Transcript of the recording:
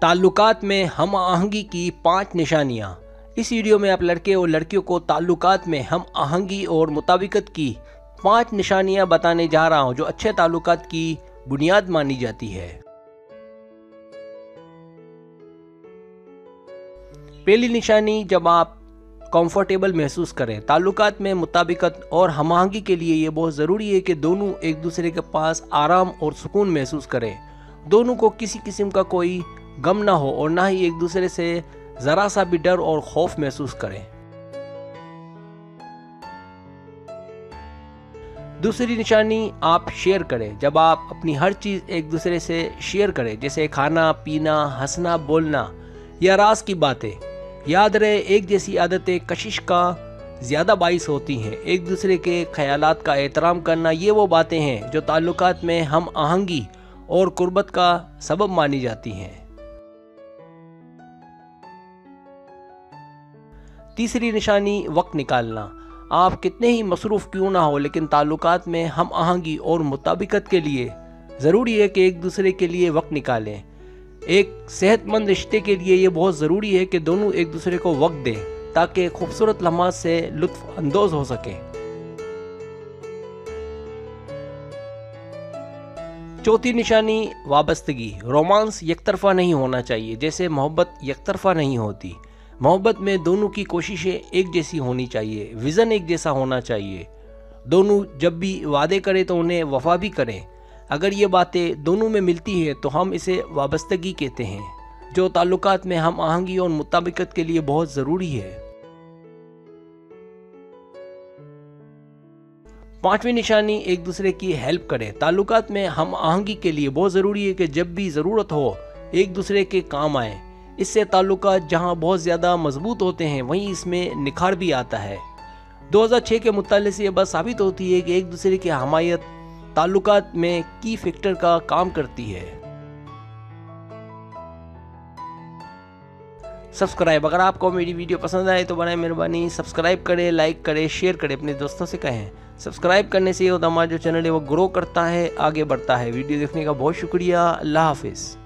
ताल्लुकात में हम आहंगी की 5 निशानियाँ। इस वीडियो में आप लड़के और लड़कियों को ताल्लुकात में हम आहंगी और मुताबिकत की 5 निशानियाँ बताने जा रहा हूँ जो अच्छे ताल्लुकात की बुनियाद मानी जाती है। पहली निशानी, जब आप कंफर्टेबल महसूस करें। ताल्लुकात में मुताबिकत और हम आहंगी के लिए ये बहुत ज़रूरी है कि दोनों एक दूसरे के पास आराम और सुकून महसूस करें। दोनों को किसी किस्म का कोई गम ना हो और ना ही एक दूसरे से ज़रा सा भी डर और खौफ महसूस करें। दूसरी निशानी, आप शेयर करें। जब आप अपनी हर चीज़ एक दूसरे से शेयर करें, जैसे खाना पीना, हंसना बोलना या राज की बातें, याद रहे एक जैसी आदतें कशिश का ज़्यादा बाइस होती हैं। एक दूसरे के ख्यालात का एहतराम करना, ये वो बातें हैं जो ताल्लुकात में हम आहंगी और कुर्बत का सबब मानी जाती हैं। तीसरी निशानी, वक्त निकालना। आप कितने ही मसरूफ़ क्यों ना हो, लेकिन ताल्लुकात में हम आहंगी और मुताबिकत के लिए ज़रूरी है कि एक दूसरे के लिए वक्त निकालें। एक सेहतमंद रिश्ते के लिए ये बहुत ज़रूरी है कि दोनों एक दूसरे को वक्त दें ताकि खूबसूरत लम्हात से लुत्फ़ अंदोज़ हो सके। चौथी निशानी, वाबस्तगी। रोमांस एक तरफ़ा नहीं होना चाहिए, जैसे मोहब्बत एक तरफ़ा नहीं होती। मोहब्बत में दोनों की कोशिशें एक जैसी होनी चाहिए, विज़न एक जैसा होना चाहिए। दोनों जब भी वादे करें तो उन्हें वफा भी करें। अगर ये बातें दोनों में मिलती है तो हम इसे वाबस्तगी कहते हैं, जो ताल्लुकात में हम आहंगी और मुताबिकत के लिए बहुत ज़रूरी है। पांचवी निशानी, एक दूसरे की हेल्प करें। ताल्लुकात में हम आहंगी के लिए बहुत ज़रूरी है कि जब भी ज़रूरत हो एक दूसरे के काम आए। इससे ताल्लुकात जहां बहुत ज़्यादा मजबूत होते हैं वहीं इसमें निखार भी आता है। 2006 के मुताले से ये बात साबित होती है कि एक दूसरे की हमायत ताल्लुकात में की फैक्टर का काम करती है। सब्सक्राइब, अगर आपको मेरी वीडियो पसंद आए तो बनाए मेहरबानी सब्सक्राइब करें, लाइक करें, शेयर करें, अपने दोस्तों से कहें। सब्सक्राइब करने से ये होता हमारा जो चैनल है वो ग्रो करता है, आगे बढ़ता है। वीडियो देखने का बहुत शुक्रिया। अल्लाह हाफिज़।